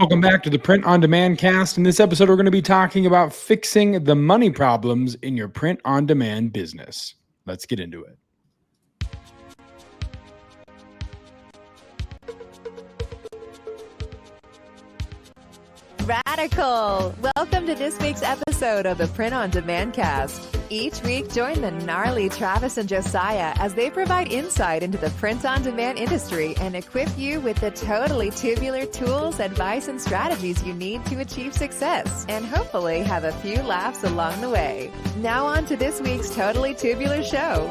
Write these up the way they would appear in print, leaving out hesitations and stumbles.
Welcome back to the Print on Demand cast. In this episode, we're going to be talking about fixing the money problems in your print on demand business. Let's get into it. Radical! Welcome to this week's episode of the Print on Demand cast. Each week, join the gnarly Travis and Josiah as they provide insight into the print on demand industry and equip you with the totally tubular tools, advice, and strategies you need to achieve success and hopefully have a few laughs along the way. Now on to this week's Totally Tubular show.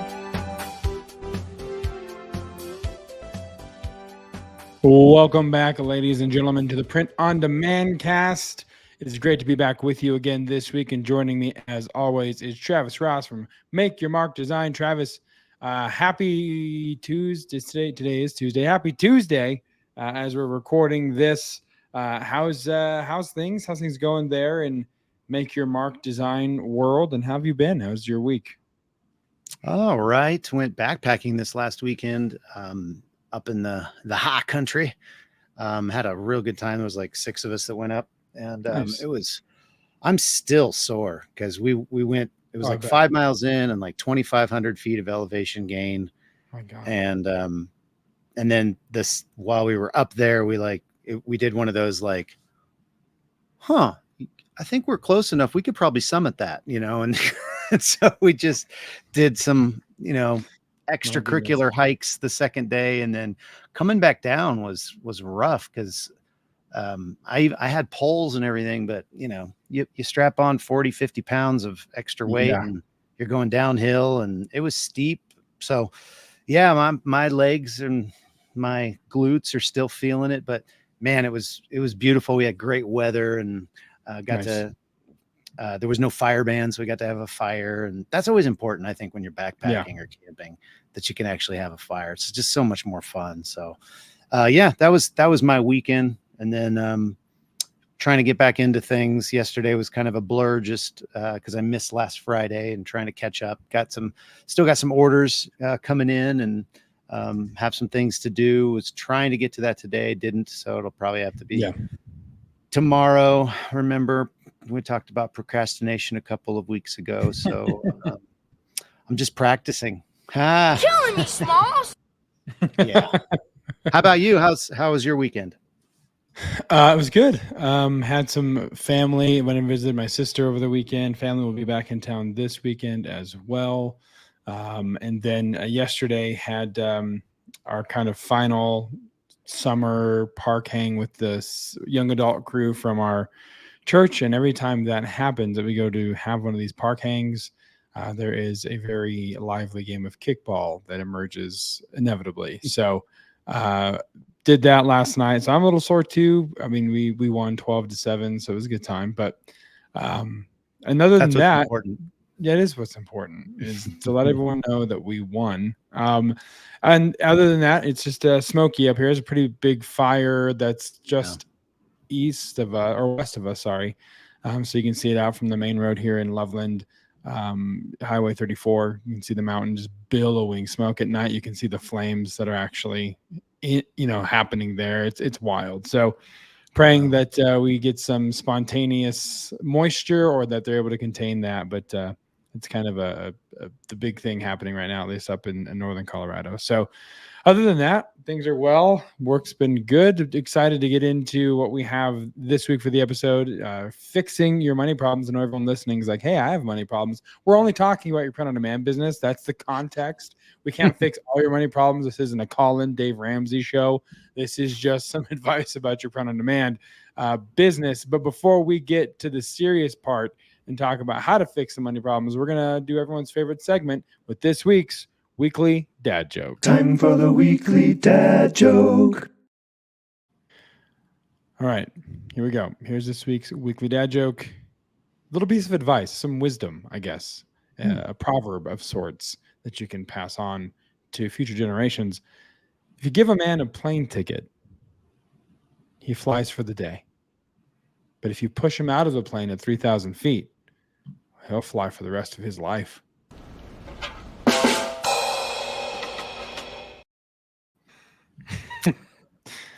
Welcome back, ladies and gentlemen, to the Print on Demand cast. It is great to be back with you again this week, and joining me, as always, is Travis Ross from Make Your Mark Design. Travis, happy Tuesday. Today is Tuesday. Happy Tuesday as we're recording this. How's things? How's things going there in Make Your Mark Design world? And how have you been? How's your week? All right. Went backpacking this last weekend. Up in the high country. Had a real good time. There was like 6 of us that went up, and Nice. I'm still sore because we went, it was like 5 miles in and like 2,500 feet of elevation gain. My God. And then this, while we were up there, we did one of those like, I think we're close enough. We could probably summit that, and, and so we just did some, extracurricular hikes the second day, and then coming back down was rough because I had poles and everything, but you strap on 40-50 pounds of extra weight and you're going downhill, and it was steep. So my legs and my glutes are still feeling it, but man, it was beautiful. We had great weather, and there was no fire ban, so we got to have a fire, and that's always important, I think, when you're backpacking or camping, that you can actually have a fire. It's just so much more fun. So, that was my weekend, and then trying to get back into things. Yesterday was kind of a blur, just because I missed last Friday, and trying to catch up. Still got some orders coming in, and have some things to do. Was trying to get to that today, didn't, so it'll probably have to be tomorrow. Remember, we talked about procrastination a couple of weeks ago, so I'm just practicing. Killing me, Smalls. Yeah. How about you? How was your weekend? It was good. Had some family. Went and visited my sister over the weekend. Family will be back in town this weekend as well. And then yesterday had our kind of final summer park hang with the young adult crew from our church. And every time that happens, that we go to have one of these park hangs, there is a very lively game of kickball that emerges inevitably. So did that last night. So I'm a little sore too. I mean, we won 12-7, so it was a good time. But other than that, it is what's important, is to let everyone know that we won. And other than that, it's just smoky up here. There's a pretty big fire that's just east of or west of us, sorry. So you can see it out from the main road here in Loveland, Highway 34. You can see the mountain just billowing smoke. At night, you can see the flames that are actually happening there. It's wild. So praying that we get some spontaneous moisture, or that they're able to contain that. But it's kind of the big thing happening right now, at least up in northern Colorado. So other than that, things are well. Work's been good. Excited to get into what we have this week for the episode, fixing your money problems. I know everyone listening is like, hey, I have money problems. We're only talking about your print-on-demand business. That's the context. We can't fix all your money problems. This isn't a call-in Dave Ramsey show. This is just some advice about your print-on-demand business. But before we get to the serious part and talk about how to fix the money problems, we're going to do everyone's favorite segment with this week's Weekly Dad Joke. Time for the Weekly Dad Joke. All right, here we go. Here's this week's Weekly Dad Joke. Little piece of advice, some wisdom, I guess, a proverb of sorts that you can pass on to future generations. If you give a man a plane ticket, he flies for the day. But if you push him out of the plane at 3,000 feet, he'll fly for the rest of his life.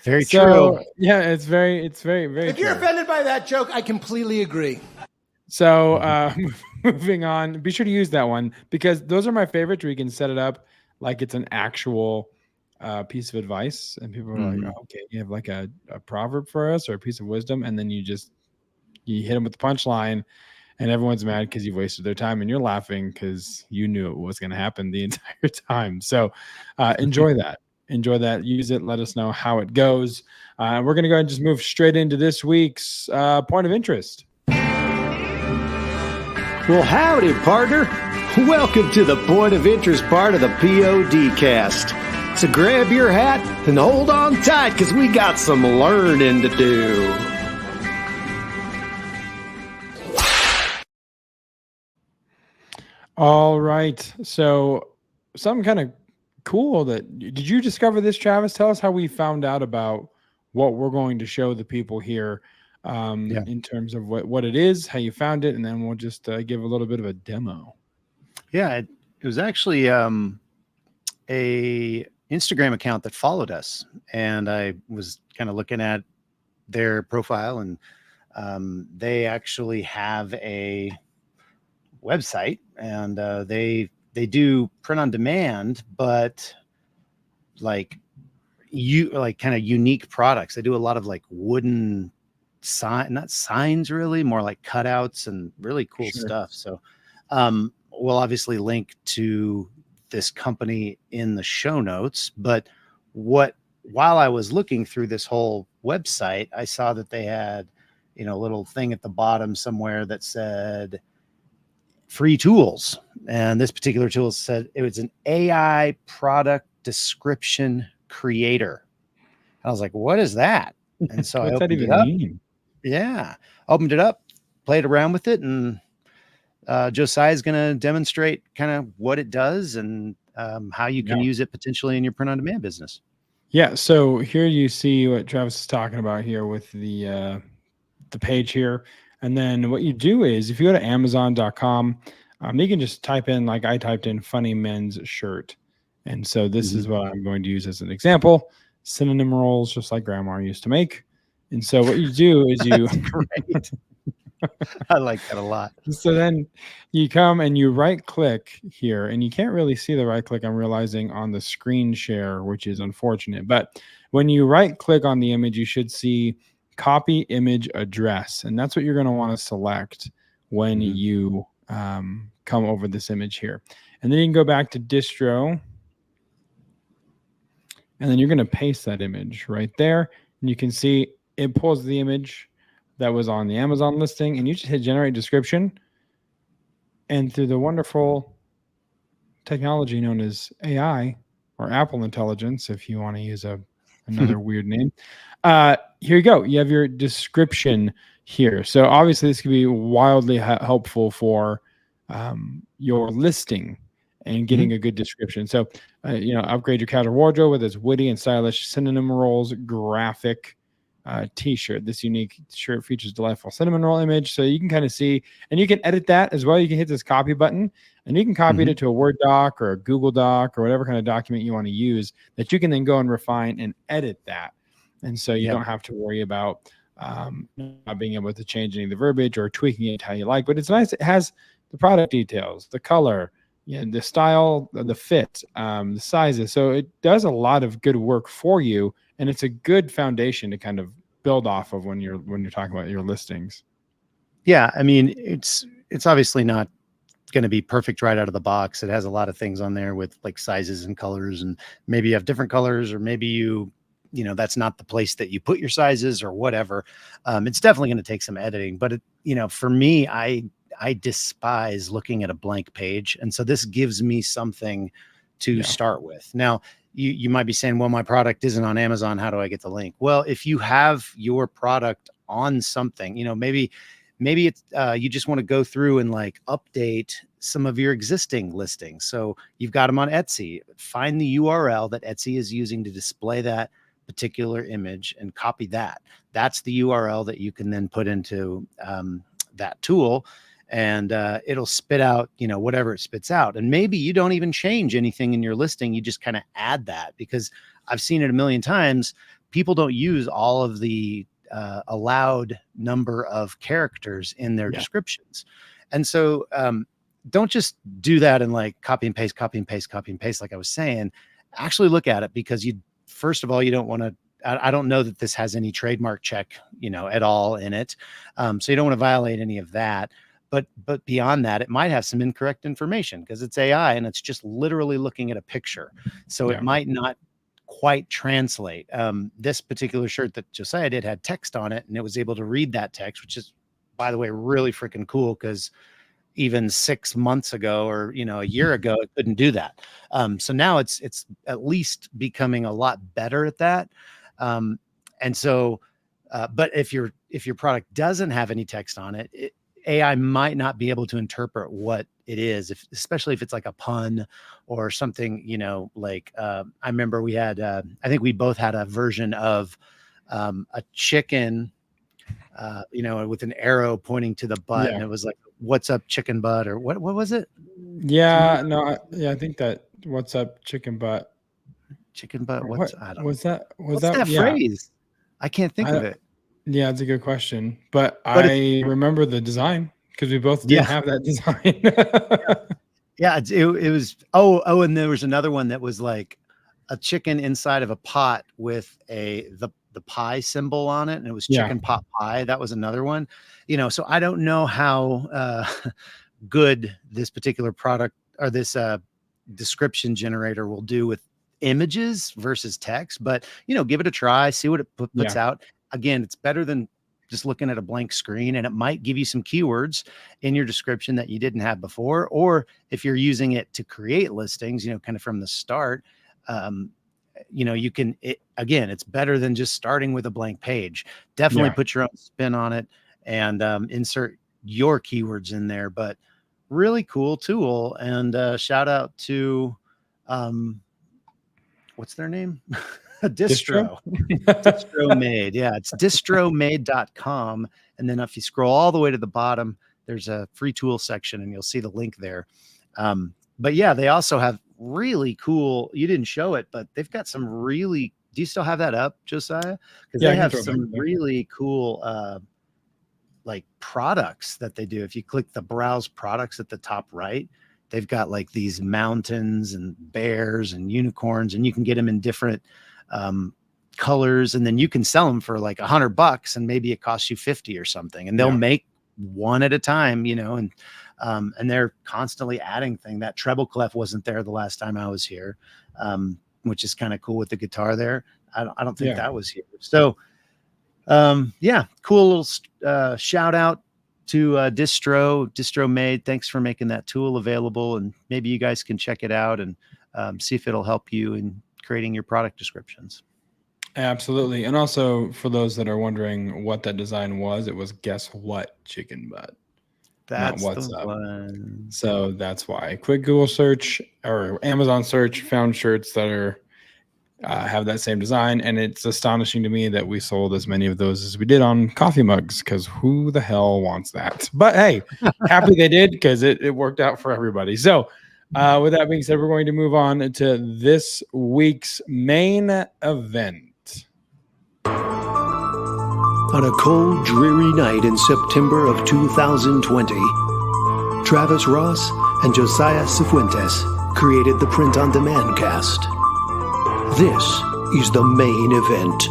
Very So true. yeah, it's very If you're true. offended by that joke, I completely agree. So moving on, be sure to use that one because those are my favorites where you can set it up like it's an actual piece of advice. And people are like, Mhm. oh, okay, you have like a proverb for us or a piece of wisdom. And then you hit them with the punchline and everyone's mad because you've wasted their time and you're laughing because you knew it was going to happen the entire time. So enjoy that. Enjoy that. Use it. Let us know how it goes. We're going to go ahead and just move straight into this week's point of interest. Well, howdy, partner. Welcome to the point of interest part of the POD cast. So grab your hat and hold on tight because we got some learning to do. All right. So something kind of cool did you discover this, Travis? Tell us how we found out about what we're going to show the people here Yeah. in terms of what it is, how you found it, and then we'll just give a little bit of a demo. Yeah, it was actually a Instagram account that followed us, and I was kind of looking at their profile, and they actually have a website, and they do print on demand, but like kind of unique products. They do a lot of like wooden not signs really, more like cutouts and really cool Sure. stuff. So we'll obviously link to this company in the show notes, but while I was looking through this whole website, I saw that they had, a little thing at the bottom somewhere that said free tools. And this particular tool said it was an AI product description creator. I was like, what is that? And so I What's that opened it even up. mean? Yeah. Opened it up, played around with it, and Josiah is going to demonstrate kind of what it does and how you can Yeah. use it potentially in your print on demand business. Yeah. So here you see what Travis is talking about here with the page here. And then what you do is if you go to Amazon.com, you can just type in, like I typed in, funny men's shirt. And so this is what I'm going to use as an example. Synonym rolls, just like grandma used to make. And so what you do is you Great. I like that a lot. so then you come and you right click here, and you can't really see the right click, I'm realizing, on the screen share, which is unfortunate. But when you right click on the image, you should see copy image address. And that's what you're going to want to select when you come over this image here. And then you can go back to distro. And then you're going to paste that image right there. And you can see it pulls the image that was on the Amazon listing, and you just hit generate description. And through the wonderful technology known as AI or Apple Intelligence, if you want to use another weird name, here you go. You have your description here. So obviously this could be wildly helpful for your listing and getting a good description. So, upgrade your casual wardrobe with its witty and stylish synonym rolls graphic t-shirt. This unique shirt features delightful cinnamon roll image. So you can kind of see, and you can edit that as well. You can hit this copy button and you can copy it to a Word doc or a Google doc or whatever kind of document you want to use that you can then go and refine and edit that. And so you don't have to worry about not being able to change any of the verbiage or tweaking it how you like. But it's nice. It has the product details, the color, the style, the fit, the sizes. So it does a lot of good work for you, and it's a good foundation to kind of build off of when you're talking about your listings. Yeah, I mean, it's obviously not going to be perfect right out of the box. It has a lot of things on there with like sizes and colors, and maybe you have different colors, or maybe you that's not the place that you put your sizes or whatever. It's definitely going to take some editing, but for me, I despise looking at a blank page. And so this gives me something to start with. Now, you might be saying, well, my product isn't on Amazon. How do I get the link? Well, if you have your product on something, maybe it's you just want to go through and like update some of your existing listings. So you've got them on Etsy. Find the URL that Etsy is using to display that particular image and copy that. That's the URL that you can then put into that tool. And it'll spit out, whatever it spits out. And maybe you don't even change anything in your listing. You just kind of add that, because I've seen it a million times. people don't use all of the allowed number of characters in their descriptions. And so don't just do that and like copy and paste, like I was saying. Actually look at it, because first of all, you don't want to, I don't know that this has any trademark check, at all in it. So you don't want to violate any of that. But beyond that, it might have some incorrect information because it's AI and it's just literally looking at a picture. So it might not quite translate. This particular shirt that Josiah did had text on it, and it was able to read that text, which is, by the way, really freaking cool, because even 6 months ago or a year ago it couldn't do that. So now it's at least becoming a lot better at that. And so but if your product doesn't have any text on it, AI might not be able to interpret what it is, especially if it's like a pun or something, like I remember we had I think we both had a version of a chicken with an arrow pointing to the butt, and it was like, "What's up, chicken butt?" or what was it? I think that "What's up, chicken butt?" Chicken butt. I don't Was that phrase? I can't think of it. Yeah, it's a good question, but I remember the design because we both did have that design. It was. Oh, and there was another one that was like a chicken inside of a pot with the pie symbol on it, and it was chicken pot pie. That was another one. So I don't know how good this particular product or this description generator will do with images versus text, but give it a try, see what it puts out. Again, it's better than just looking at a blank screen, and it might give you some keywords in your description that you didn't have before. Or if you're using it to create listings, kind of from the start, you can, again, it's better than just starting with a blank page. Definitely put your own spin on it and insert your keywords in there, but really cool tool. And shout out to, what's their name? DistroMade. Yeah, it's distromade.com. And then if you scroll all the way to the bottom, there's a free tool section and you'll see the link there. But yeah, they also have really cool, you didn't show it, but they've got some really, do you still have that up, Josiah? Because they have some really cool like products that they do. If you click the browse products at the top right, they've got like these mountains and bears and unicorns, and you can get them in different colors, and then you can sell them for like $100 and maybe it costs you 50 or something, and they'll make one at a time, and they're constantly adding thing. That treble clef wasn't there the last time I was here, which is kind of cool with the guitar there. I don't think that was here. So cool little shout out to DistroMade. Thanks for making that tool available, and maybe you guys can check it out and see if it'll help you in creating your product descriptions. Absolutely. And also for those that are wondering what that design was, it was Guess What Chicken Butt. That's not What's the Up. one. So that's why. Quick Google search or Amazon search, found shirts that are have that same design, and it's astonishing to me that we sold as many of those as we did on coffee mugs, because who the hell wants that? But hey, happy they did, because it worked out for everybody. So with that being said, we're going to move on to this week's main event. On a cold, dreary night in September of 2020, Travis Ross and Josiah Cifuentes created the Print on Demand cast. This is the main event.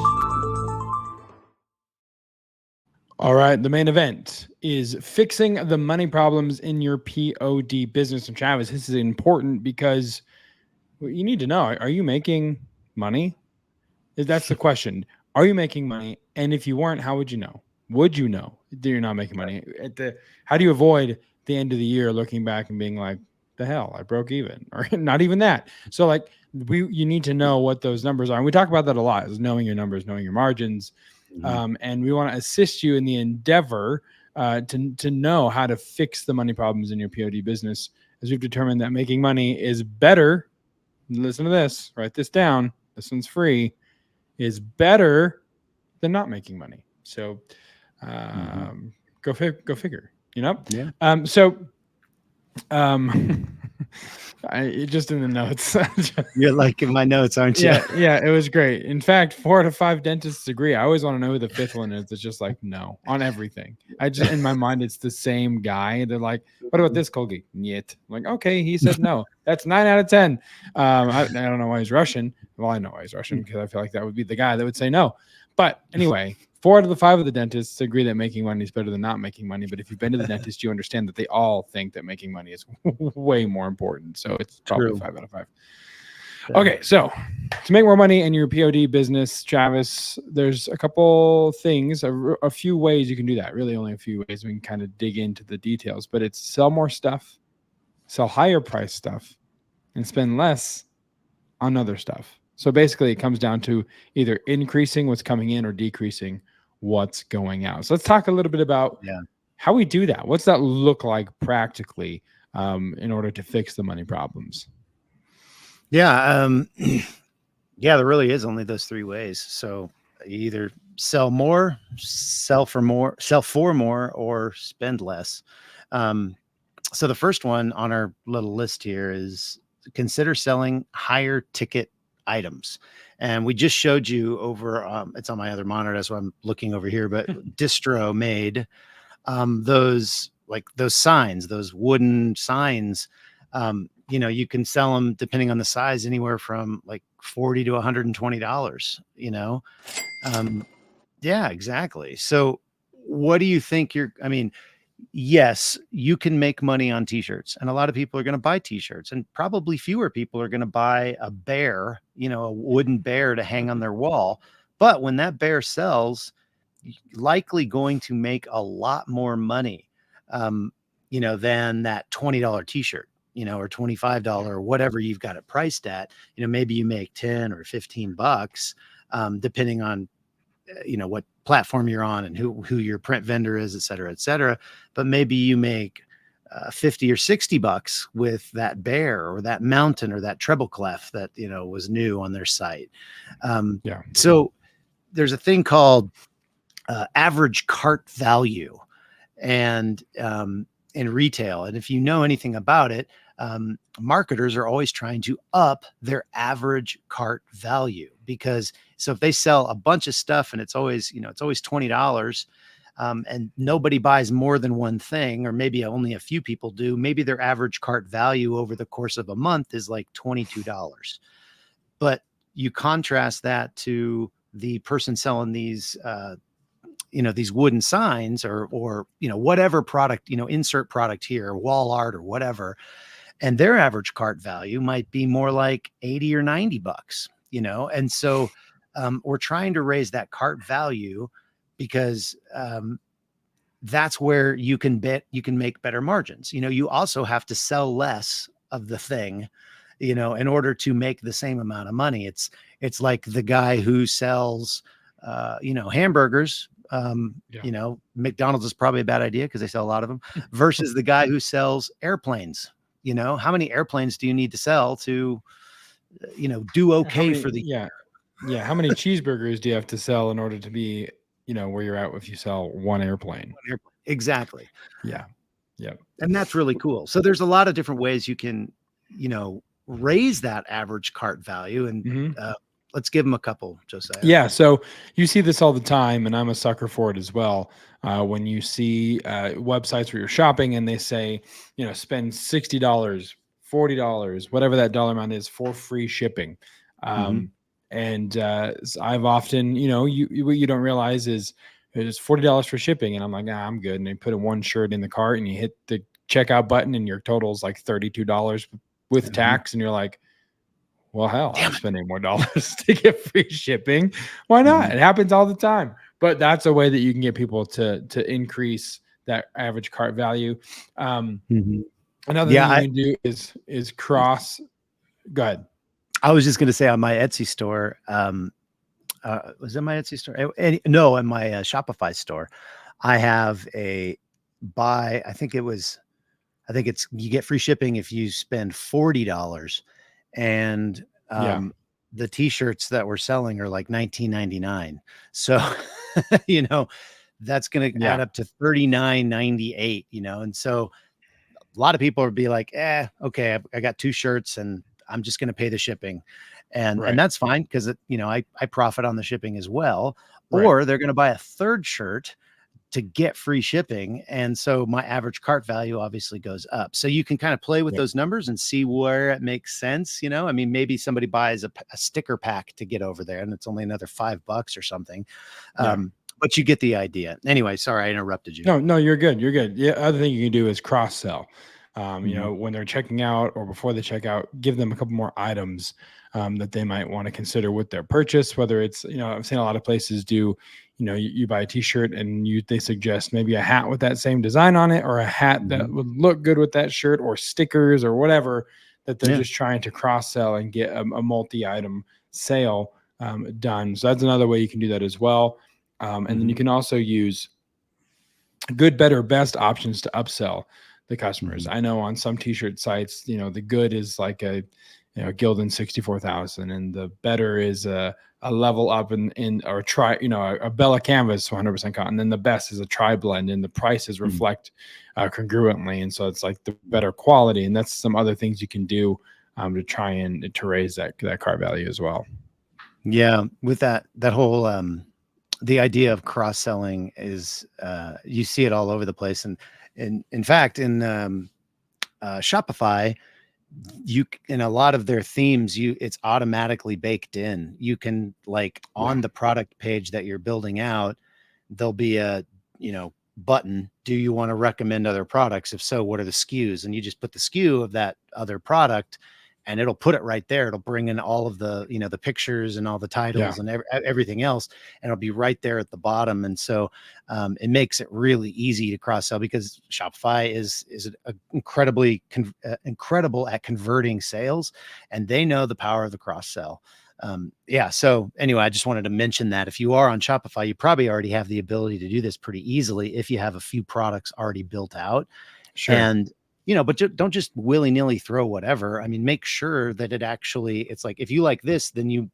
All right, the main event is fixing the money problems in your POD business. And Travis, this is important because you need to know, are you making money? That's the question. Are you making money? And if you weren't, how would you know? Would you know that you're not making money? How do you avoid the end of the year looking back and being like, the hell, I broke even, or not even that? So like you need to know what those numbers are. And we talk about that a lot, is knowing your numbers, knowing your margins. And we want to assist you in the endeavor to know how to fix the money problems in your POD business, as we've determined that making money is better. Listen to this, write this down. This one's free. Is better than not making money. So go figure, you know? Yeah. Just in the notes. You're like in my notes, aren't you? Yeah, it was great. In fact, 4 out of 5 dentists agree. I always want to know who the 5th one is. It's just like, no, on everything. I just, in my mind, it's the same guy. They're like, what about this Colgate? Niet. I'm like, okay, he said no. That's 9 out of 10. I don't know why he's Russian. Well, I know why he's Russian because I feel like that would be the guy that would say no. But anyway, 4 out of the 5 of the dentists agree that making money is better than not making money. But if you've been to the dentist, you understand that they all think that making money is way more important. So it's probably True. 5 out of 5. Okay, so to make more money in your POD business, Travis, there's a couple things, a few ways you can do that. Really, only a few ways. We can kind of dig into the details, but it's sell more stuff, sell higher price stuff, and spend less on other stuff. So basically, it comes down to either increasing what's coming in or decreasing what's going out. So let's talk a little bit about how we do that. What's that look like practically in order to fix the money problems? Yeah. Yeah, there really is only those 3 ways. So you either sell more, sell for more, or spend less. So the first one on our little list here is consider selling higher ticket items. And we just showed you over, it's on my other monitor, that's why I'm looking over here, but DistroMade, those signs, those wooden signs, you can sell them depending on the size anywhere from like $40 to $120, yeah, exactly. So what do you think yes, you can make money on t-shirts, and a lot of people are going to buy t-shirts, and probably fewer people are going to buy a bear, a wooden bear to hang on their wall. But when that bear sells, you're likely going to make a lot more money, than that $20 t-shirt, or $25 or whatever you've got it priced at. Maybe you make 10 or 15 bucks, depending on, what platform you're on and who your print vendor is, et cetera, et cetera. But maybe you make 50 or 60 bucks with that bear or that mountain or that treble clef that, was new on their site. So there's a thing called average cart value and in retail. And if you know anything about it, marketers are always trying to up their average cart value, because so if they sell a bunch of stuff and it's always $20, and nobody buys more than one thing, or maybe only a few people do, maybe their average cart value over the course of a month is like $22. But you contrast that to the person selling these these wooden signs or whatever product, insert product here, wall art or whatever, and their average cart value might be more like 80 or 90 bucks, and so we're trying to raise that cart value because that's where you can make better margins. You also have to sell less of the thing, in order to make the same amount of money. It's like the guy who sells hamburgers. McDonald's is probably a bad idea because they sell a lot of them, versus the guy who sells airplanes. How many airplanes do you need to sell to, do okay for the year? Yeah. How many cheeseburgers do you have to sell in order to be, where you're at if you sell one airplane? Exactly. Yeah. Yeah. And that's really cool. So there's a lot of different ways you can, raise that average cart value. And let's give them a couple, Josiah. Yeah. So you see this all the time, and I'm a sucker for it as well. When you see websites where you're shopping and they say, spend $60, $40, whatever that dollar amount is, for free shipping. And I've often, what you don't realize is it's $40 for shipping. And I'm like, I'm good. And they put one shirt in the cart and you hit the checkout button and your total's like $32 with tax. And you're like, well, hell, I'm spending more dollars to get free shipping. Why not? It happens all the time. But that's a way that you can get people to increase that average cart value. Another thing you can do is cross. Go ahead. I was just going to say on my Etsy store, was it my Etsy store? No, in my Shopify store, I have a buy. I think it's you get free shipping if you spend $40, and the t-shirts that we're selling are like $19.99. So that's going to add up to $39.98. And so a lot of people would be like, okay, I got 2 shirts and I'm just going to pay the shipping. And Right. that's fine because I profit on the shipping as well. Right. Or they're going to buy a 3rd shirt to get free shipping. And so my average cart value obviously goes up. So you can kind of play with Yep. those numbers and see where it makes sense. I mean, maybe somebody buys a sticker pack to get over there and it's only another $5 or something. Yeah. But you get the idea. Anyway, sorry, I interrupted you. No, you're good. You're good. Yeah. Other thing you can do is cross sell. Mhm. When they're checking out or before they check out, give them a couple more items that they might want to consider with their purchase. Whether it's, I've seen a lot of places do, you buy a t-shirt and they suggest maybe a hat with that same design on it, or a hat that Mhm. would look good with that shirt, or stickers or whatever, that they're Yeah. just trying to cross sell and get a multi-item sale done. So that's another way you can do that as well. And then you Mhm. can also use good, better, best options to upsell the customers. Mhm. I know on some t-shirt sites, the good is like a Gildan 64,000, and the better is a level up in or try, a Bella canvas 100% cotton. Then the best is a tri blend, and the prices Mhm. reflect congruently. And so it's like the better quality. And that's some other things you can do to try and to raise that car value as well. Yeah, with that whole the idea of cross selling is you see it all over the place, and in fact in Shopify, in a lot of their themes, it's automatically baked in. You can, like, Yeah. on the product page that you're building out, there'll be a button. Do you want to recommend other products? If so, what are the SKUs? And you just put the SKU of that other product and it'll put it right there. It'll bring in all of the the pictures and all the Yeah. titles and everything else, and it'll be right there at the bottom. And so it makes it really easy to cross sell, because Shopify is incredible at converting sales, and they know the power of the cross sell. Yeah. So anyway, I just wanted to mention that if you are on Shopify, you probably already have the ability to do this pretty easily if you have a few products already built out. Sure. And but don't just willy-nilly throw whatever. I mean, make sure that it's like, if you like this, then you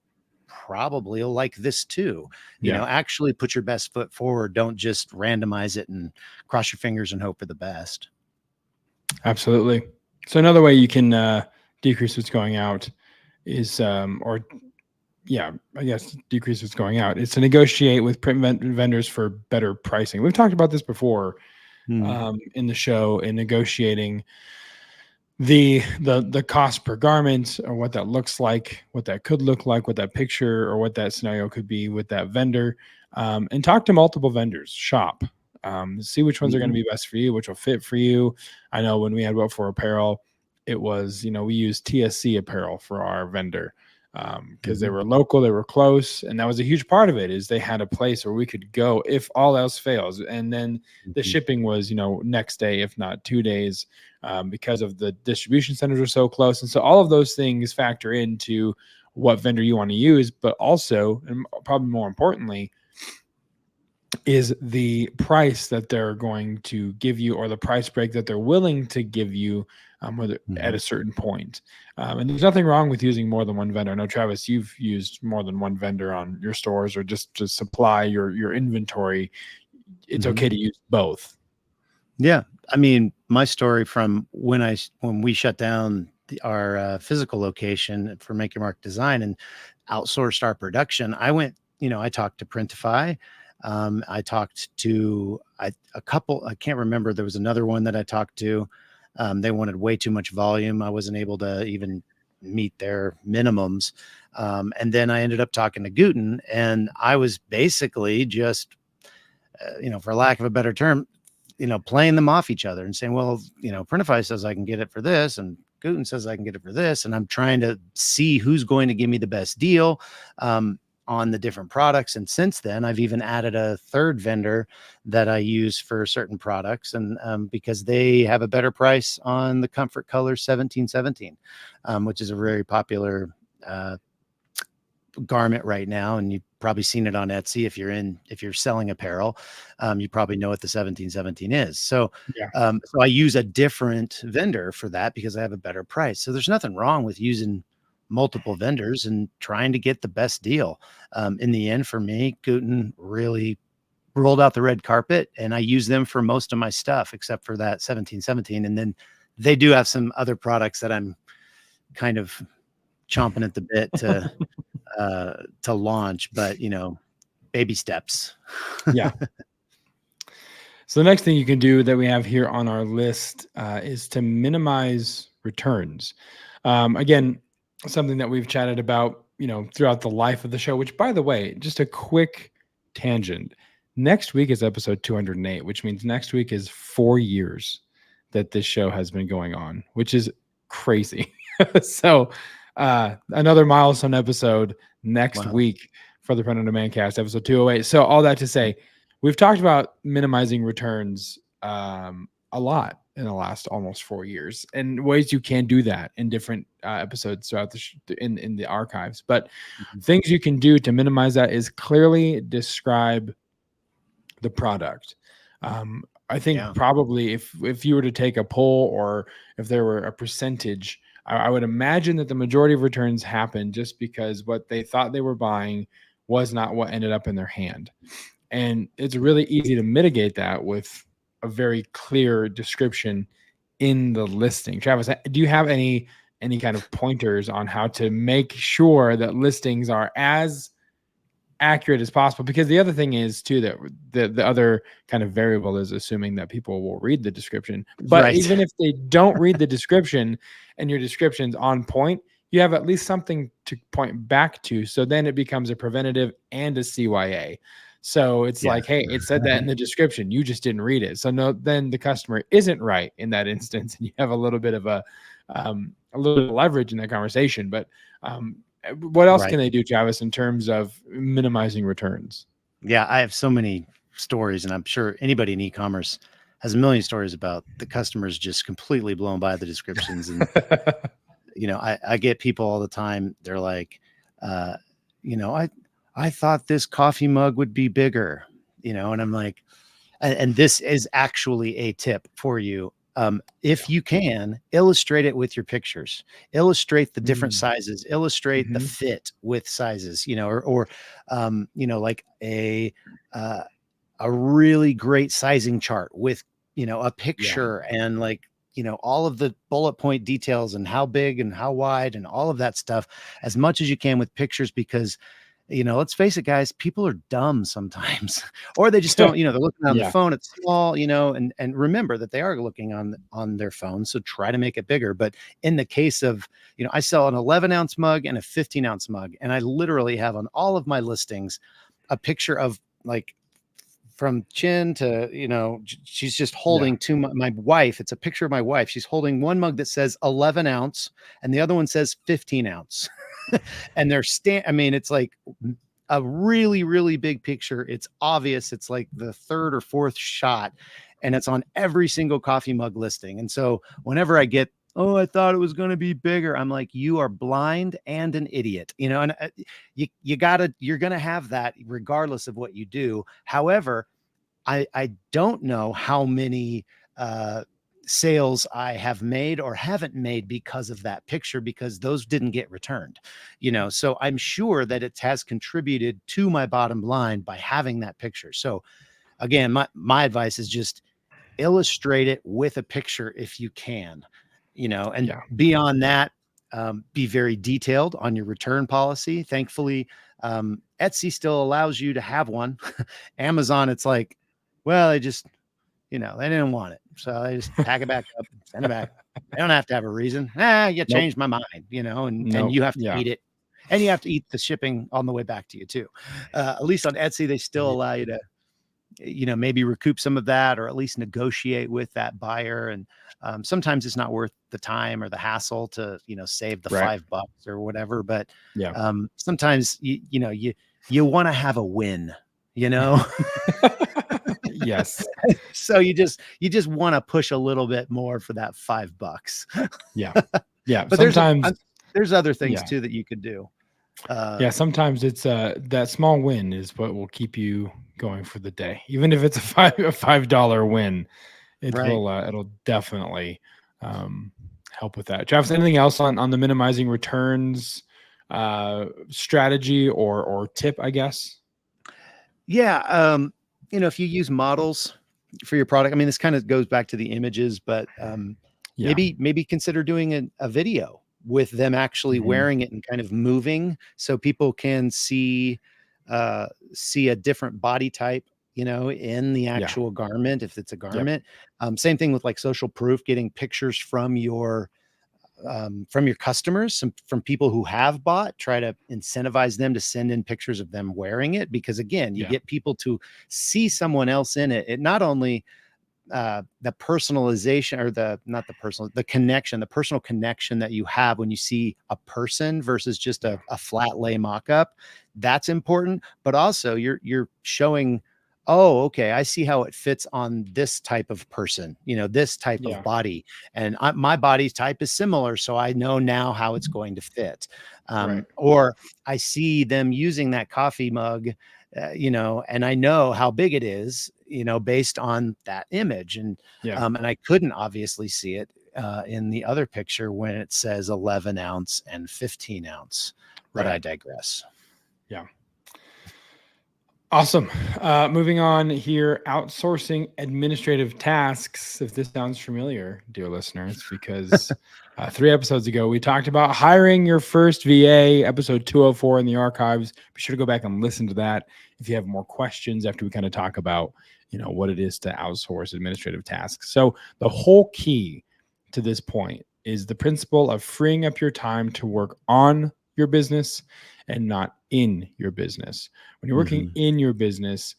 probably will like this too. Yeah. Actually put your best foot forward. Don't just randomize it and cross your fingers and hope for the best. Absolutely. So another way you can decrease what's going out is, or yeah, I guess decrease what's going out, is to negotiate with print vendors for better pricing. We've talked about this before Hmm. in the show, in negotiating the cost per garment, or what that looks like, what that could look like, what that picture or what that scenario could be with that vendor, and talk to multiple vendors, shop, see which ones are going to Hmm. be best for you, which will fit for you. I know when we had What For Apparel, it was, we used TSC Apparel for our vendor, because they Hmm. were local, they were close, and that was a huge part of it, is they had a place where we could go if all else fails. And then the Hmm. shipping was, next day, if not 2 days, because of the distribution centers are so close. And so all of those things factor into what vendor you want to use, but also, and probably more importantly, is the price that they're going to give you, or the price break that they're willing to give you, whether at Hmm. a certain point. And there's nothing wrong with using more than one vendor. I know, Travis, you've used more than one vendor on your stores, or just to supply your inventory. It's Hmm. okay to use both. Yeah. I mean, my story from when we shut down our physical location for Make Your Mark Design and outsourced our production, I talked to Printify. I talked to a couple, I can't remember. There was another one that I talked to. They wanted way too much volume. I wasn't able to even meet their minimums. And then I ended up talking to Guten, and I was basically just, for lack of a better term, playing them off each other and saying, well, Printify says I can get it for this, and Guten says I can get it for this. And I'm trying to see who's going to give me the best deal on the different products. And since then, I've even added a third vendor that I use for certain products, and because they have a better price on the Comfort Color 1717, which is a very popular garment right now, and you've probably seen it on Etsy. If you're selling apparel, you probably know what the 1717 is. So Yeah. so I use a different vendor for that because I have a better price. So there's nothing wrong with using multiple vendors and trying to get the best deal. In the end, for me, Guten really rolled out the red carpet, and I use them for most of my stuff except for that 1717. And then they do have some other products that I'm kind of chomping at the bit to launch, but baby steps. Yeah. So the next thing you can do that we have here on our list is to minimize returns. Again, something that we've chatted about, throughout the life of the show, which, by the way, just a quick tangent. Next week is episode 208, which means next week is 4 years that this show has been going on, which is crazy. So another milestone episode next week for the Print on Demand cast, episode 208. So all that to say, we've talked about minimizing returns a lot in the last almost 4 years, and ways you can do that in different episodes throughout in the archives. But things you can do to minimize that is clearly describe the product. I think probably if you were to take a poll, or if there were a percentage, I would imagine that the majority of returns happen just because what they thought they were buying was not what ended up in their hand. And it's really easy to mitigate that with a very clear description in the listing. Travis, do you have any kind of pointers on how to make sure that listings are as accurate as possible? Because the other thing is too, that the other kind of variable is assuming that people will read the description. But even if they don't read the description and your description's on point, you have at least something to point back to. So then it becomes a preventative and a CYA. So it's like, hey, it said that in the description, you just didn't read it. So then the customer isn't right in that instance, and you have a little bit of a little bit of leverage in that conversation. But what else can they do, Travis, in terms of minimizing returns? Yeah, I have so many stories, and I'm sure anybody in e-commerce has a million stories about the customers just completely blown by the descriptions. And I get people all the time. They're like, I thought this coffee mug would be bigger, and I'm like, and this is actually a tip for you. If you can, illustrate it with your pictures, illustrate the different sizes, illustrate the fit with sizes, or like a really great sizing chart with, a picture and like, all of the bullet point details and how big and how wide and all of that stuff as much as you can with pictures, because let's face it, guys, people are dumb sometimes, or they just don't, they're looking on the phone, it's small, and remember that they are looking on their phone. So try to make it bigger. But in the case of, I sell an 11-ounce mug and a 15-ounce mug, and I literally have on all of my listings a picture of like from chin to, she's just holding to my wife. It's a picture of my wife. She's holding one mug that says 11 ounce and the other one says 15 ounce. And it's like a really, really big picture. It's obvious. It's like the third or fourth shot, and it's on every single coffee mug listing. And so whenever I get, I thought it was going to be bigger, I'm like, you are blind and an idiot, and you're going to have that regardless of what you do. However, I don't know how many, sales I have made or haven't made because of that picture, because those didn't get returned, so I'm sure that it has contributed to my bottom line by having that picture. So again, my advice is just illustrate it with a picture if you can, and beyond that, be very detailed on your return policy. Thankfully, Etsy still allows you to have one. Amazon, it's like, well, they just, they didn't want it, so they just pack it back up, send it back. They don't have to have a reason. You changed my mind, and you have to eat it, and you have to eat the shipping on the way back to you too. At least on Etsy, they still allow you to, maybe recoup some of that, or at least negotiate with that buyer. And sometimes it's not worth the time or the hassle to, save the $5 or whatever. But sometimes you want to have a win, Yes. So you just want to push a little bit more for that $5. Yeah. But sometimes there's other things too that you could do. Sometimes it's that small win is what will keep you going for the day. Even if it's a $5 win, it'll definitely help with that. Travis, anything else on the minimizing returns strategy or tip, I guess? Yeah. If you use models for your product, I mean, this kind of goes back to the images, but Yeah. Maybe consider doing a video with them actually Mhm. wearing it and kind of moving so people can see a different body type, in the Yeah. actual garment, if it's a Yep. garment. Same thing with like social proof, getting pictures from your customers, from people who have bought, try to incentivize them to send in pictures of them wearing it. Because again, you Yeah. get people to see someone else in it. It not only the personalization, or the personal connection that you have when you see a person versus just Yeah. a flat lay mock-up. That's important, but also you're showing, oh, okay, I see how it fits on this type of person, this type of Yeah. body, and my body type is similar, so I know now how it's going to fit. Right. Or I see them using that coffee mug, and I know how big it is, based on that image. Yeah. And I couldn't obviously see it in the other picture when it says 11 ounce and 15 ounce, but Right. I digress. Yeah. Awesome. Moving on here, outsourcing administrative tasks. If this sounds familiar, dear listeners, because 3 episodes ago we talked about hiring your first VA, episode 204 in the archives. Be sure to go back and listen to that if you have more questions after we kind of talk about, what it is to outsource administrative tasks. So the whole key to this point is the principle of freeing up your time to work on your business and not in your business. When you're working Mhm. in your business,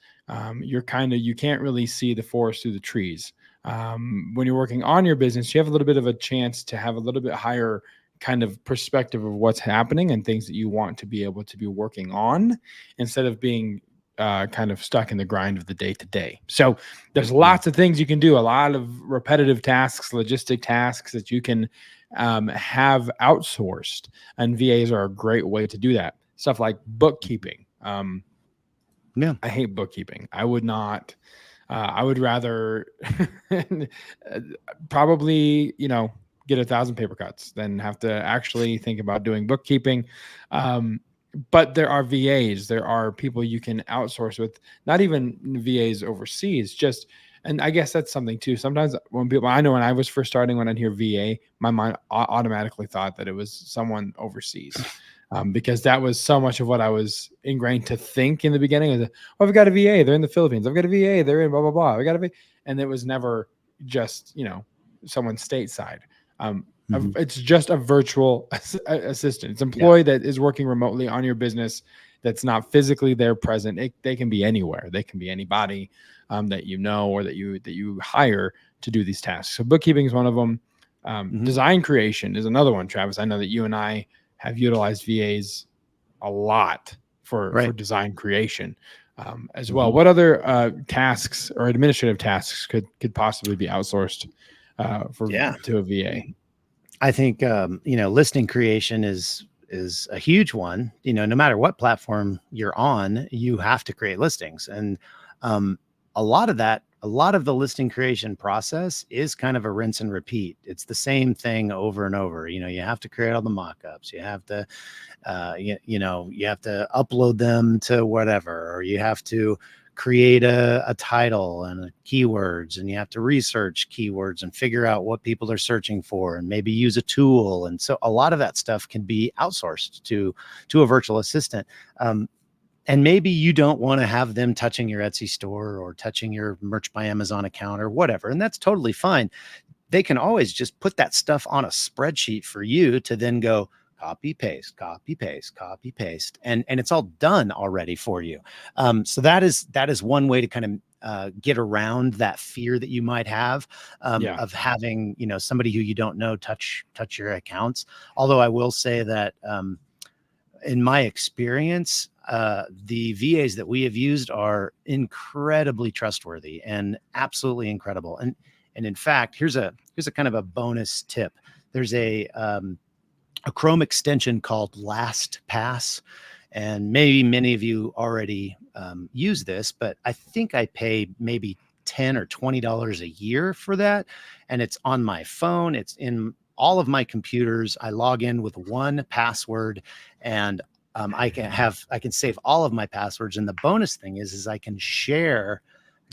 you can't really see the forest through the trees. When you're working on your business, you have a little bit of a chance to have a little bit higher kind of perspective of what's happening and things that you want to be able to be working on instead of being kind of stuck in the grind of the day to day. So there's lots of things you can do, a lot of repetitive tasks, logistic tasks that you can have outsourced, and VAs are a great way to do that. Stuff like bookkeeping. Yeah. I hate bookkeeping. I would not. I would rather probably, get 1,000 paper cuts than have to actually think about doing bookkeeping. But there are VAs. There are people you can outsource with. Not even VAs overseas. And I guess that's something too. Sometimes I know when I was first starting, when I'd hear VA, my mind automatically thought that it was someone overseas. Because that was so much of what I was ingrained to think in the beginning. Oh, I've got a VA. They're in the Philippines. I've got a VA. They're in blah, blah, blah. I got a VA. And it was never just, someone stateside. Mhm. It's just a virtual assistant. It's an employee that is working remotely on your business that's not physically there present. They can be anywhere. They can be anybody that or that you hire to do these tasks. So bookkeeping is one of them. Design creation is another one, Travis. I know that you and I have utilized VAs a lot for design creation as well. What other tasks or administrative tasks could possibly be outsourced to a VA? I think listing creation is a huge one. No matter what platform you're on, you have to create listings, and a lot of the listing creation process is kind of a rinse and repeat. It's the same thing over and over. You have to create all the mock-ups. You have to you have to upload them to whatever, or you have to create a title and keywords, and you have to research keywords and figure out what people are searching for, and maybe use a tool. And so a lot of that stuff can be outsourced to a virtual assistant. And maybe you don't want to have them touching your Etsy store or touching your Merch by Amazon account or whatever. And that's totally fine. They can always just put that stuff on a spreadsheet for you to then go copy, paste, copy, paste, copy, paste. And it's all done already for you. So that is one way to kind of get around that fear that you might have of having, somebody who you don't know touch your accounts. Although I will say that in my experience, the VAs that we have used are incredibly trustworthy and absolutely incredible. And in fact, here's a kind of a bonus tip. There's a Chrome extension called LastPass, and maybe many of you already use this, but I think I pay maybe $10 or $20 a year for that, and it's on my phone. It's in all of my computers. I log in with one password, and I can save all of my passwords. And the bonus thing is I can share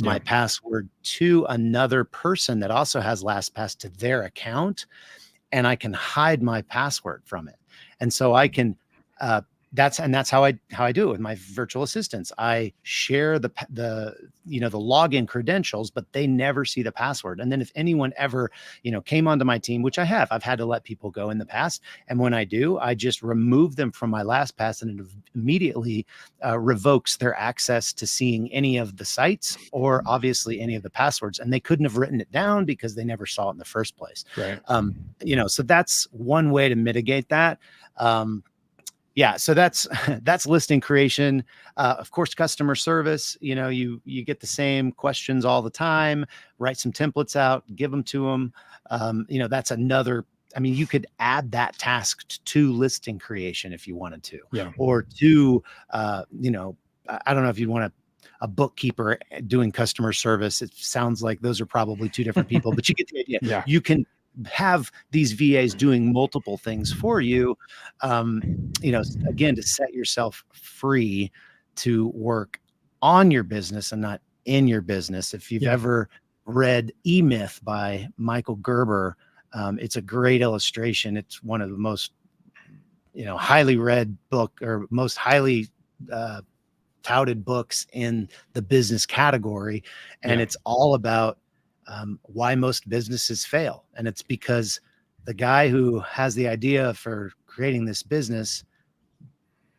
my password to another person that also has LastPass to their account, and I can hide my password from it. And so I can, that's how I do it with my virtual assistants. I share the login credentials, but they never see the password. And then if anyone ever, came onto my team, which I've had to let people go in the past. And when I do, I just remove them from my LastPass, and it immediately revokes their access to seeing any of the sites or obviously any of the passwords. And they couldn't have written it down because they never saw it in the first place. Right. So that's one way to mitigate that. So that's listing creation. Of course, customer service, you get the same questions all the time, write some templates out, give them to them. That's another, you could add that task to listing creation if you wanted to, or to, I don't know if you'd want a bookkeeper doing customer service. It sounds like those are probably two different people, but you get the idea. Yeah. You can have these VAs doing multiple things for you, again, to set yourself free to work on your business and not in your business. If you've ever read E-Myth by Michael Gerber, it's a great illustration. It's one of the most, highly read book, or most highly touted books in the business category. And it's all about why most businesses fail. And it's because the guy who has the idea for creating this business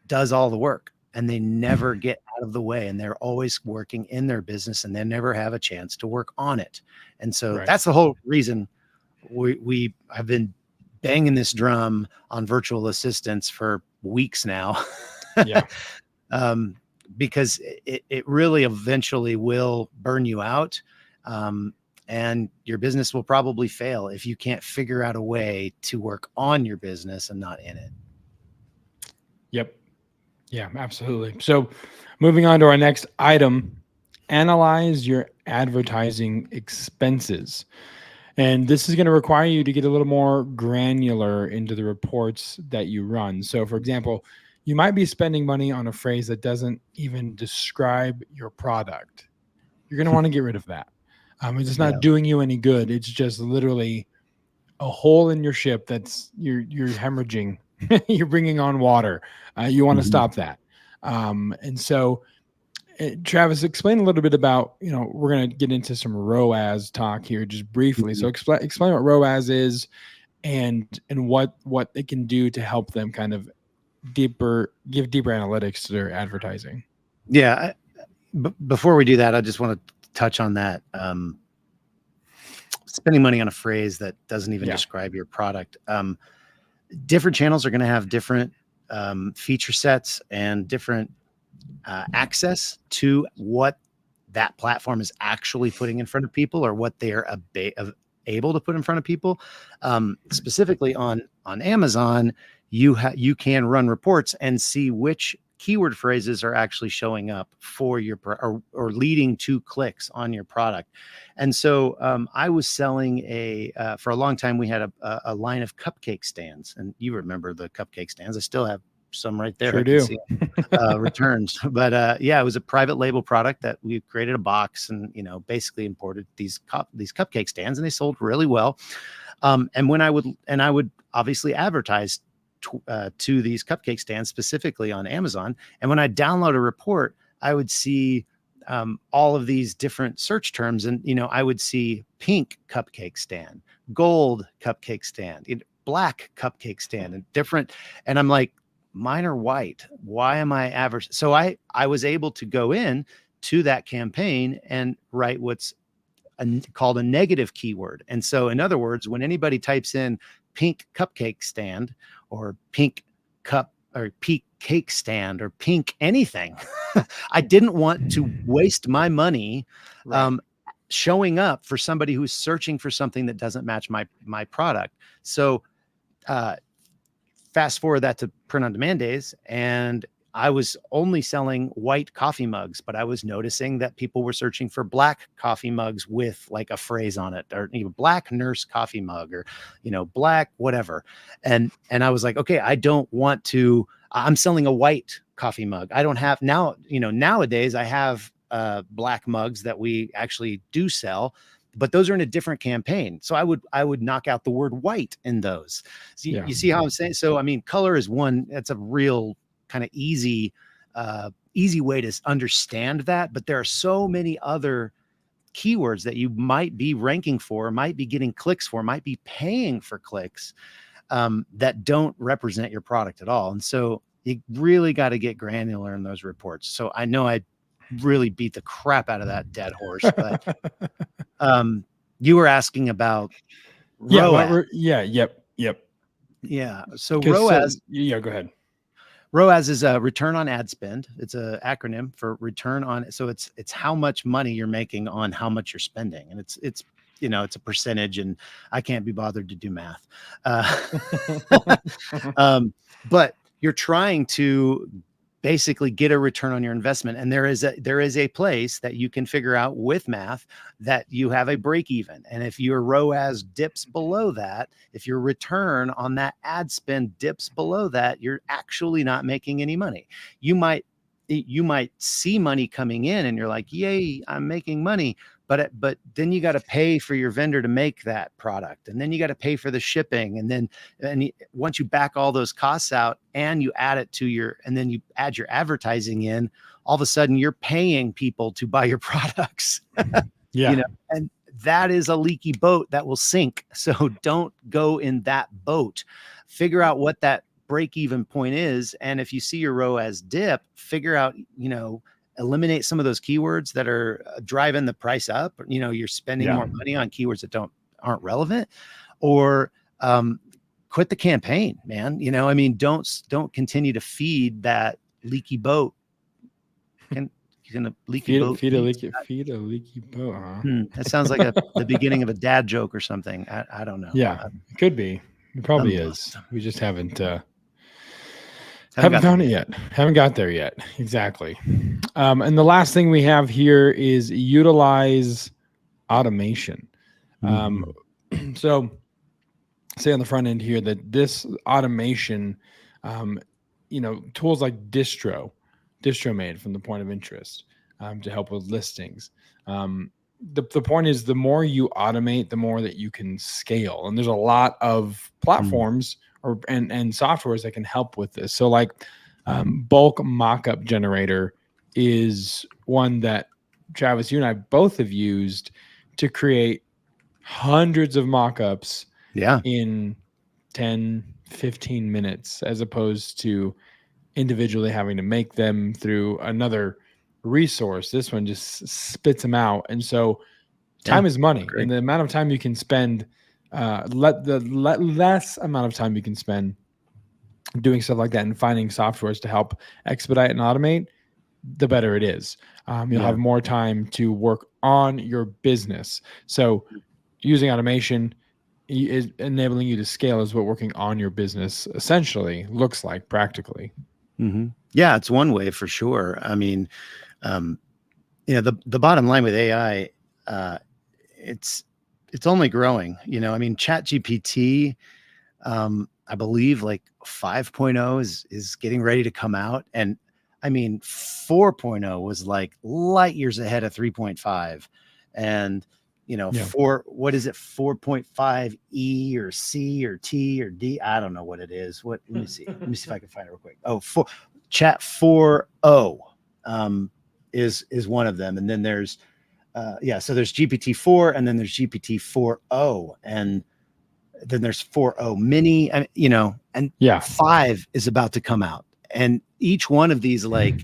does all the work, and they never get out of the way, and they're always working in their business, and they never have a chance to work on it. And so that's the whole reason we have been banging this drum on virtual assistants for weeks now. Because it really eventually will burn you out. And your business will probably fail if you can't figure out a way to work on your business and not in it. Yep. Yeah, absolutely. So moving on to our next item, analyze your advertising expenses. And this is going to require you to get a little more granular into the reports that you run. So for example, you might be spending money on a phrase that doesn't even describe your product. You're going to want to get rid of that. It's not doing you any good. It's just literally a hole in your ship that's you're hemorrhaging. You're bringing on water. You want to stop that. And so, Travis, explain a little bit about, we're going to get into some ROAS talk here just briefly. So explain what ROAS is and what it can do to help them kind of give deeper analytics to their advertising. Yeah. Before we do that, I just want to touch on that. Spending money on a phrase that doesn't even describe your product. Different channels are going to have different feature sets and different access to what that platform is actually putting in front of people, or what they are able to put in front of people. Specifically on Amazon, you can run reports and see which keyword phrases are actually showing up for your or leading to clicks on your product. And so I was selling for a long time, we had a line of cupcake stands, and you remember the cupcake stands. I still have some right there. Sure do. Returns. But it was a private label product that we created a box and, basically imported these cupcake stands, and they sold really well. And when I would obviously advertise to these cupcake stands specifically on Amazon. And when I download a report, I would see all of these different search terms, and I would see pink cupcake stand, gold cupcake stand, black cupcake stand, and different. And I'm like, mine are white. Why am I average? So I was able to go in to that campaign and write what's called a negative keyword. And so in other words, when anybody types in pink cupcake stand or pink cup or pink cake stand or pink anything, I didn't want to waste my money showing up for somebody who's searching for something that doesn't match my product. So fast forward that to print on demand days, and I was only selling white coffee mugs, but I was noticing that people were searching for black coffee mugs with like a phrase on it, or black nurse coffee mug, or black whatever. And I was like, okay, I don't want to. I'm selling a white coffee mug. I don't have now. Nowadays I have black mugs that we actually do sell, but those are in a different campaign. So I would knock out the word white in those. So you see how I'm saying? So, I mean, color is one, that's a real kind of easy way to understand that, but there are so many other keywords that you might be ranking for, might be getting clicks for, might be paying for clicks, that don't represent your product at all. And so you really got to get granular in those reports. So I know I really beat the crap out of that dead horse, but you were asking about ROAS. Yep. Yeah. So 'Cause ROAS, go ahead. ROAS is a return on ad spend. It's an acronym for return on. So it's how much money you're making on how much you're spending. And it's a percentage, and I can't be bothered to do math. But you're trying to basically get a return on your investment. And there is a place that you can figure out with math that you have a break even. And if your ROAS dips below that, if your return on that ad spend dips below that, you're actually not making any money. You might see money coming in and you're like, yay, I'm making money. But then you got to pay for your vendor to make that product. And then you got to pay for the shipping. And once you back all those costs out and you add it to and then you add your advertising in, all of a sudden you're paying people to buy your products. Yeah. And that is a leaky boat that will sink. So don't go in that boat. Figure out what that break-even point is. And if you see your ROAS dip, figure out, eliminate some of those keywords that are driving the price up. You're spending more money on keywords that aren't relevant, or quit the campaign, man. Don't continue to feed that leaky boat. Feed a leaky boat. Huh? That sounds like the beginning of a dad joke or something. I don't know. Yeah, it could be. It probably is. We just haven't found it yet. Haven't got there yet. Exactly. And the last thing we have here is utilize automation. So say on the front end here that this automation, tools like DistroMade from the point of interest, to help with listings. The point is, the more you automate, the more that you can scale. And there's a lot of platforms and softwares that can help with this. So like bulk mockup generator is one that Travis, you and I both have used to create hundreds of mockups in 10, 15 minutes, as opposed to individually having to make them through another resource. This one just spits them out. And so time is money. Great. And the amount of time you can spend, less amount of time you can spend doing stuff like that and finding softwares to help expedite and automate, the better it is. You'll have more time to work on your business. So using automation is enabling you to scale, is what working on your business essentially looks like practically. Mm-hmm. Yeah, it's one way for sure. I mean, the bottom line with AI, it's only growing. ChatGPT, I believe like 5.0 is getting ready to come out, and I mean 4.0 was like light years ahead of 3.5, and what is it, 4.5 E or C or T or D? I don't know what it is. Let me see if I can find it real quick. Chat 4.0 is one of them, and then there's so there's GPT-4, and then there's GPT-4o, and then there's 4o mini, and 5 is about to come out, and each one of these like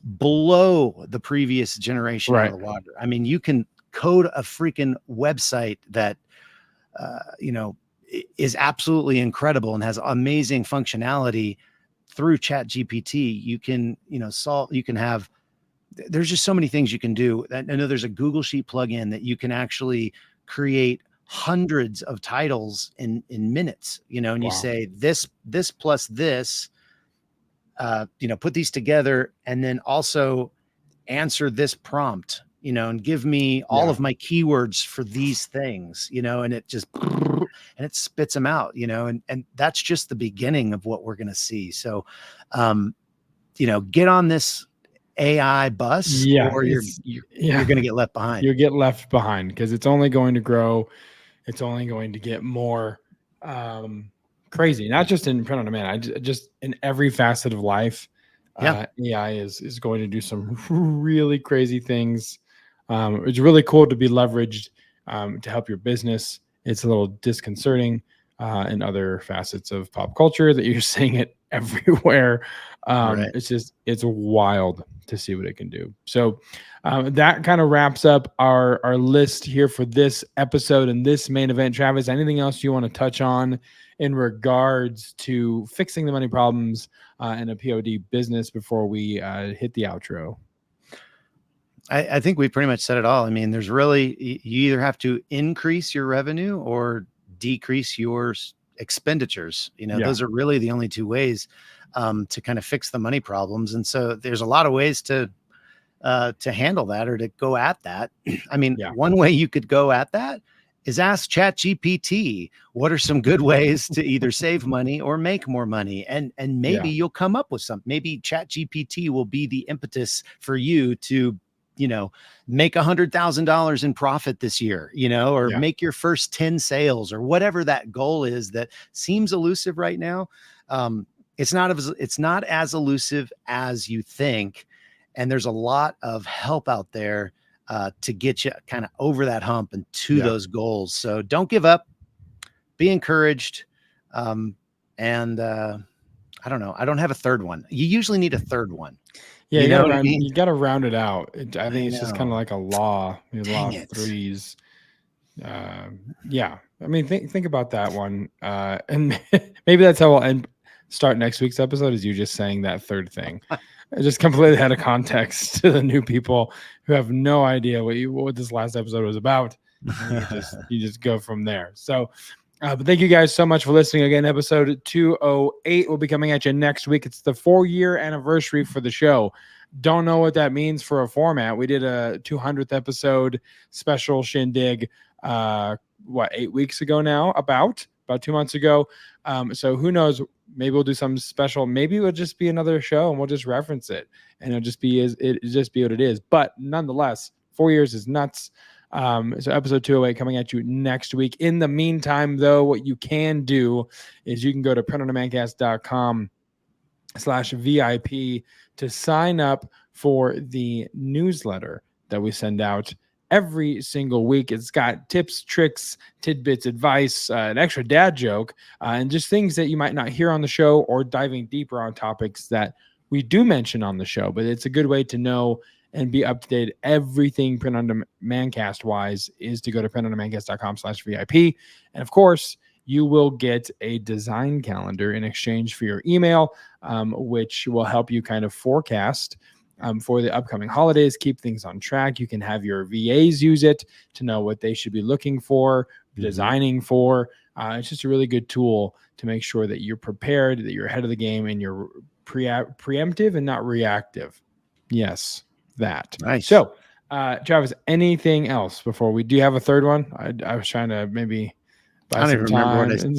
blow the previous generation out of the water. I mean, you can code a freaking website that is absolutely incredible and has amazing functionality through ChatGPT. You can there's just so many things you can do. I know there's a Google Sheet plugin that you can actually create hundreds of titles in minutes, and you say this plus this, put these together, and then also answer this prompt, and give me all of my keywords for these things, and it just, and it spits them out, and that's just the beginning of what we're going to see. So, get on this AI bus, or you're going to get left behind. You get left behind because it's only going to grow. It's only going to get more crazy, not just in print on demand, just in every facet of life. AI is going to do some really crazy things. It's really cool to be leveraged to help your business. It's a little disconcerting in other facets of pop culture that you're seeing it everywhere. Right. It's wild to see what it can do. So that kind of wraps up our list here for this episode and this main event. Travis, anything else you want to touch on in regards to fixing the money problems in a POD business before we hit the outro? I think we pretty much said it all. I mean, there's really, you either have to increase your revenue or decrease your expenditures. Those are really the only two ways to kind of fix the money problems. And so there's a lot of ways to handle that or to go at that. I mean, one way you could go at that is ask ChatGPT, what are some good ways to either save money or make more money? And maybe you'll come up with something. Maybe ChatGPT will be the impetus for you to, make $100,000 in profit this year, or make your first 10 sales or whatever that goal is that seems elusive right now. It's not as elusive as you think. And there's a lot of help out there to get you kind of over that hump and to those goals. So don't give up, be encouraged. And I don't know. I don't have a third one. You usually need a third one. Yeah, you got to round it out. I think it's just kind of like a law. Law of threes. I mean, think about that one. And maybe that's how we'll start next week's episode, is you just saying that third thing. I just completely out of context to the new people who have no idea what this last episode was about. You just go from there. So, but thank you guys so much for listening. Again, episode 208 will be coming at you next week. It's the 4-year anniversary for the show. Don't know what that means for a format. We did a 200th episode special shindig, 8 weeks ago now, about 2 months ago. So who knows? Maybe we'll do something special. Maybe it'll just be another show and we'll just reference it, and it'll just be what it is. But nonetheless, 4 years is nuts. So episode 208 coming at you next week. In the meantime, though, what you can do is you can go to printondemandcast.com/VIP to sign up for the newsletter that we send out every single week. It's got tips, tricks, tidbits, advice, an extra dad joke, and just things that you might not hear on the show, or diving deeper on topics that we do mention on the show. But it's a good way to know and be up to date. Everything Print on Demand cast wise is to go to printondemandcast.com/VIP. And of course, you will get a design calendar in exchange for your email, which will help you kind of forecast for the upcoming holidays, keep things on track. You can have your VAs use it to know what they should be looking for, designing for. It's just a really good tool to make sure that you're prepared, that you're ahead of the game, and you're preemptive and not reactive. Yes, that. Nice. So, Travis, anything else before we do have a third one? I was trying to maybe buy I don't some even remember time.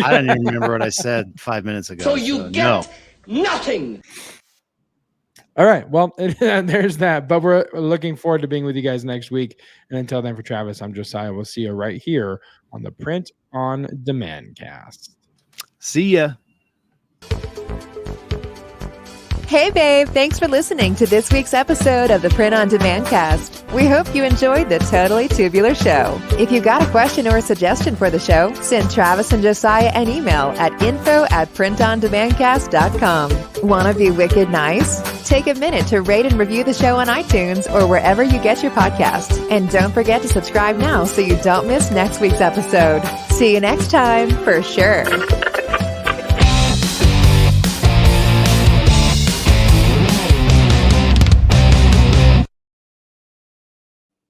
I don't even remember what I said 5 minutes ago. So you get nothing. All right. Well, there's that. But we're looking forward to being with you guys next week. And until then, for Travis, I'm Josiah. We'll see you right here on the Print on Demand cast. See ya. Hey, babe. Thanks for listening to this week's episode of the Print on Demand cast. We hope you enjoyed the Totally Tubular Show. If you got a question or a suggestion for the show, send Travis and Josiah an email at info@printondemandcast.com. Want to be wicked nice? Take a minute to rate and review the show on iTunes or wherever you get your podcasts. And don't forget to subscribe now so you don't miss next week's episode. See you next time, for sure.